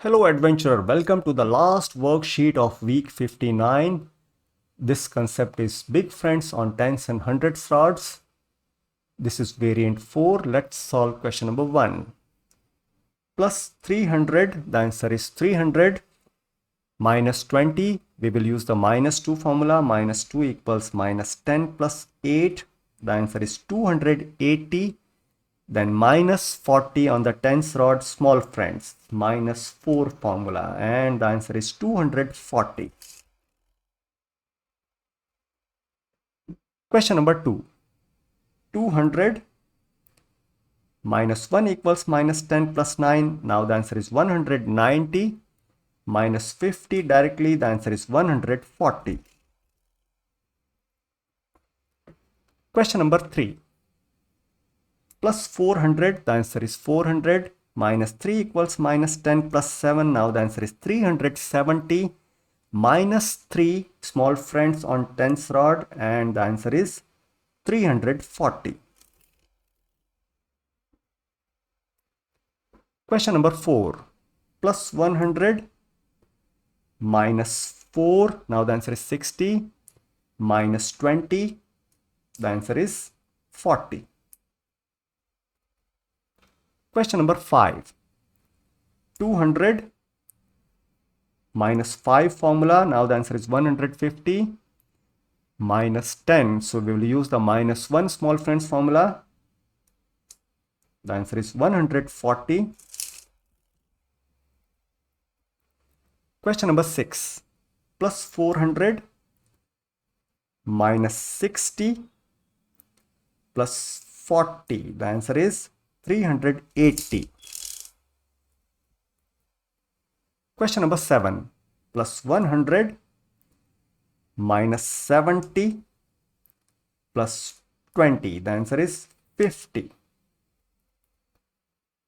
Hello adventurer, welcome to the last worksheet of week 59. This concept is big friends on tens and hundreds rods. This is variant 4. Let's solve question number 1. Plus 300, the answer is 300. Minus 20, we will use the minus 2 formula. Minus 2 equals minus 10 plus 8. The answer is 280. Then minus 40 on the tens rod, small friends, minus 4 formula, and the answer is 240. Question number 2. 200 minus 1 equals minus 10 plus 9. Now the answer is 190. Minus 50 directly, the answer is 140. Question number 3. Plus 400, the answer is 400. Minus 3 equals minus 10 plus 7. Now the answer is 370. Minus 3 small friends on tens rod, and the answer is 340. Question number 4. Plus 100 minus 4. Now the answer is 60. Minus 20. The answer is 40. Question number 5. 200 minus 5 formula. Now the answer is 150. Minus 10. So we will use the minus 1 small friends formula. The answer is 140. Question number 6. Plus 400 minus 60 plus 40. The answer is 380. Question number 7. Plus 100 minus 70 plus 20. The answer is 50.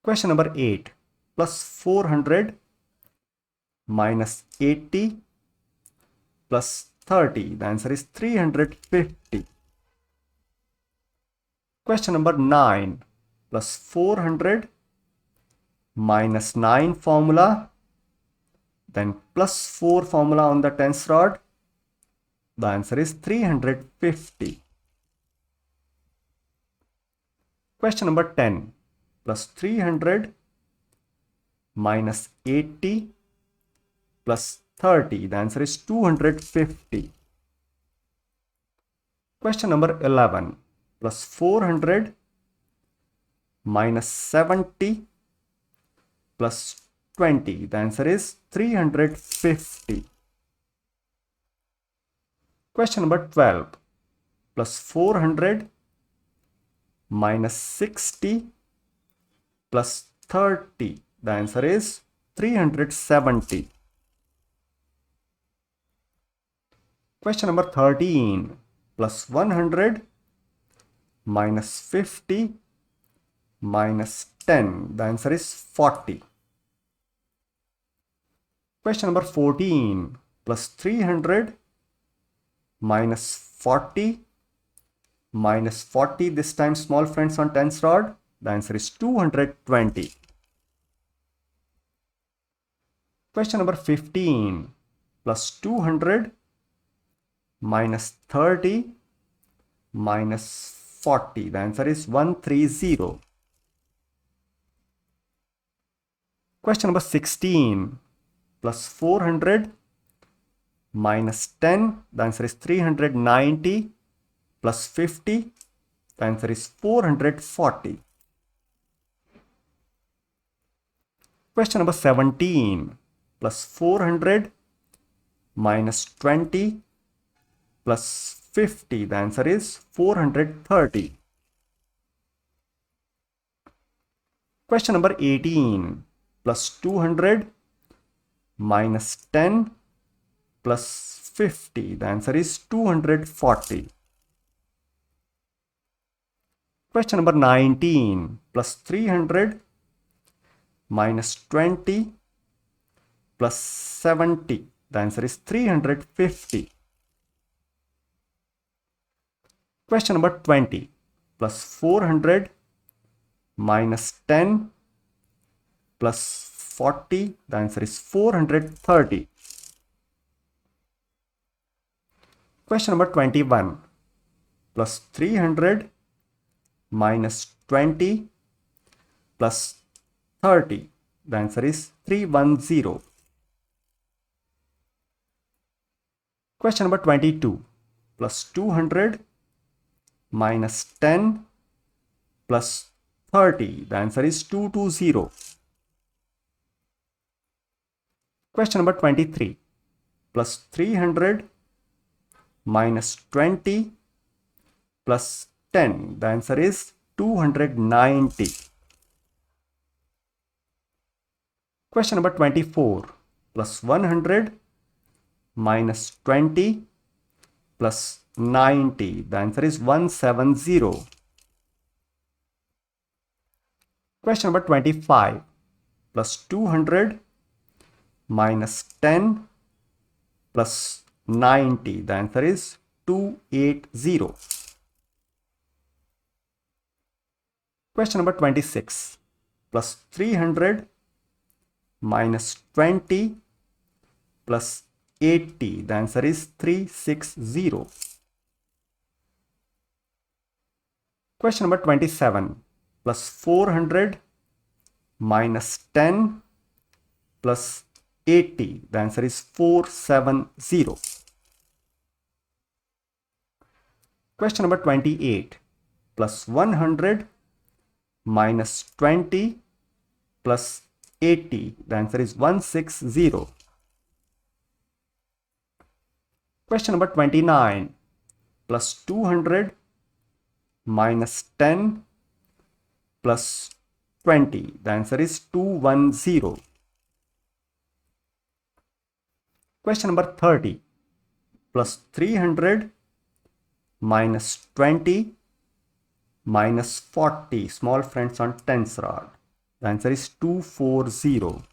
Question number 8. Plus 400 minus 80 plus 30. The answer is 350. Question number 9. Plus 400 minus 9 formula, then plus 4 formula on the tens rod. The answer is 350. Question number 10. Plus 300 minus 80 plus 30. The answer is 250. Question number 11. Plus 400 minus 70 plus 20. The answer is 350. Question number 12. Plus 400 minus 60 plus 30. The answer is 370. Question number 13. Plus 100 minus 50 minus 10. The answer is 40. Question number 14. Plus 300 minus 40 minus 40. This time small friends on tens rod. The answer is 220. Question number 15. Plus 200 minus 30 minus 40. The answer is 130. Question number 16. Plus 400 minus 10. The answer is 390 plus 50. The answer is 440. Question number 17. Plus 400 minus 20 plus 50. The answer is 430. Question number 18. Plus 200 minus 10 plus 50. The answer is 240. Question number 19. Plus 300 minus 20 plus 70. The answer is 350. Question number 20. Plus 400 minus 10 plus 40. The answer is 430. Question number 21. Plus 300 minus 20 plus 30. The answer is 310. Question number 22. Plus 200 minus 10 plus 30. The answer is 220. Question number 23. Plus 300 minus 20 plus 10. The answer is 290. Question number 24. Plus 100 minus 20 plus 90. The answer is 170. Question number 25. Plus 200 minus 10 plus 90. The answer is 280. Question number 26. Plus 300 minus 20 plus 80. The answer is 360. Question number 27. Plus 400 minus 10 plus 80. The answer is 470. Question number 28. Plus 100 minus 20 plus 80. The answer is 160. Question number 29. Plus 200 minus 10 plus 20. The answer is 210. Question number 30. Plus 300 minus 20 minus 40. Small friends on tens rod. The answer is 240.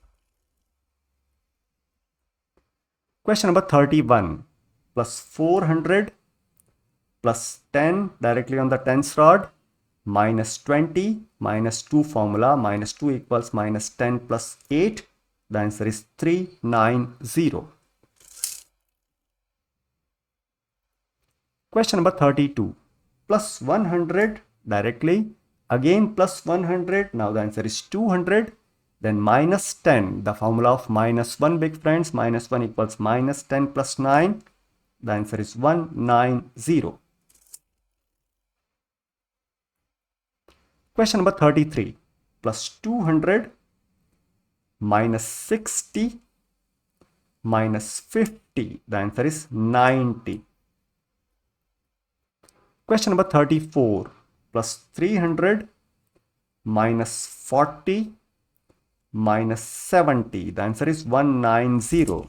Question number 31. Plus 400 plus 10 directly on the tens rod minus 20 minus 2 formula minus 2 equals minus 10 plus 8. The answer is 390. Question number 32. Plus 100 directly, again plus 100. Now the answer is 200. Then minus 10. The formula of minus 1, big friends. Minus 1 equals minus 10 plus 9. The answer is 190. Question number 33. Plus 200 minus 60 minus 50. The answer is 90. Question number 34. Plus 300 minus 40 minus 70. The answer is 190.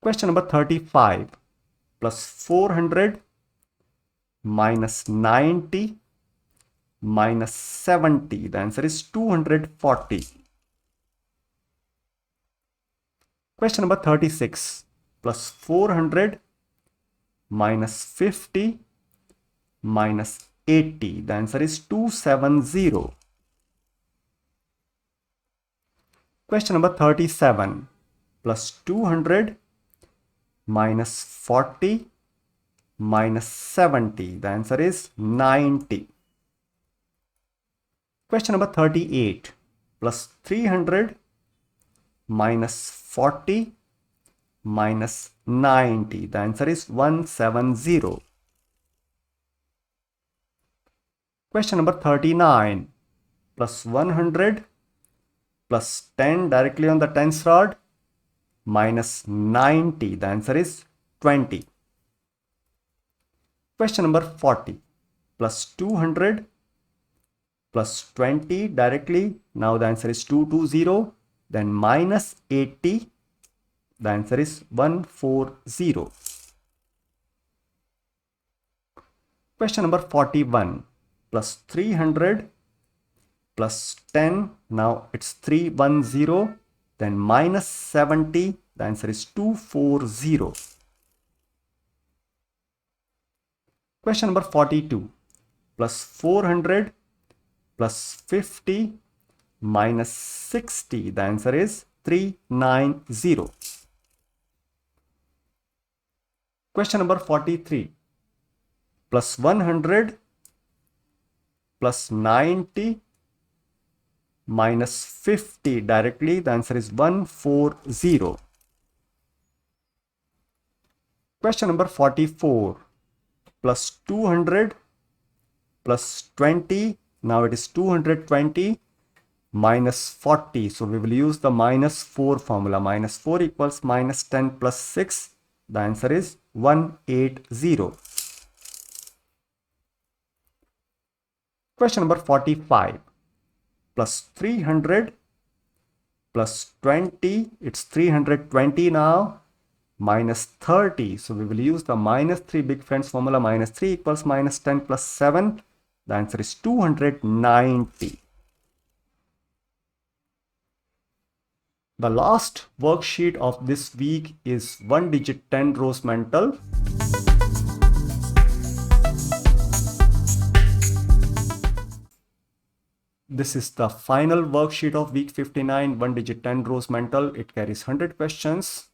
Question number 35. Plus 400 minus 90 minus 70. The answer is 240. Question number 36. Plus 400 minus 50 minus 80. The answer is 270. Question number 37. Plus 200 minus 40 minus 70. The answer is 90. Question number 38. Plus 300 minus 40 minus 90. The answer is 170. Question number 39. Plus 100 plus 10 directly on the tens rod minus 90. The answer is 20. Question number 40. Plus 200 plus 20 directly. Now the answer is 220. Then minus 80. The answer is 140. Question number 41. Plus 300 plus 10. Now it's 310. Then minus 70. The answer is 240. Question number 42. Plus 400 plus 50 minus 60. The answer is 390. Question number 43. Plus 100 plus 90 minus 50 directly. The answer is 140. Question number 44. Plus 200 plus 20. Now it is 220 minus 40. So we will use the minus 4 formula. Minus 4 equals minus 10 plus 6. The answer is 180. Question number 45. Plus 300 plus 20. It's 320 now. Minus 30. So we will use the minus 3 big friends formula. Minus 3 equals minus 10 plus 7. The answer is 290. The last worksheet of this week is 1 digit 10 rows mental. This is the final worksheet of week 59, 1 digit 10 rows mental. It carries 100 questions.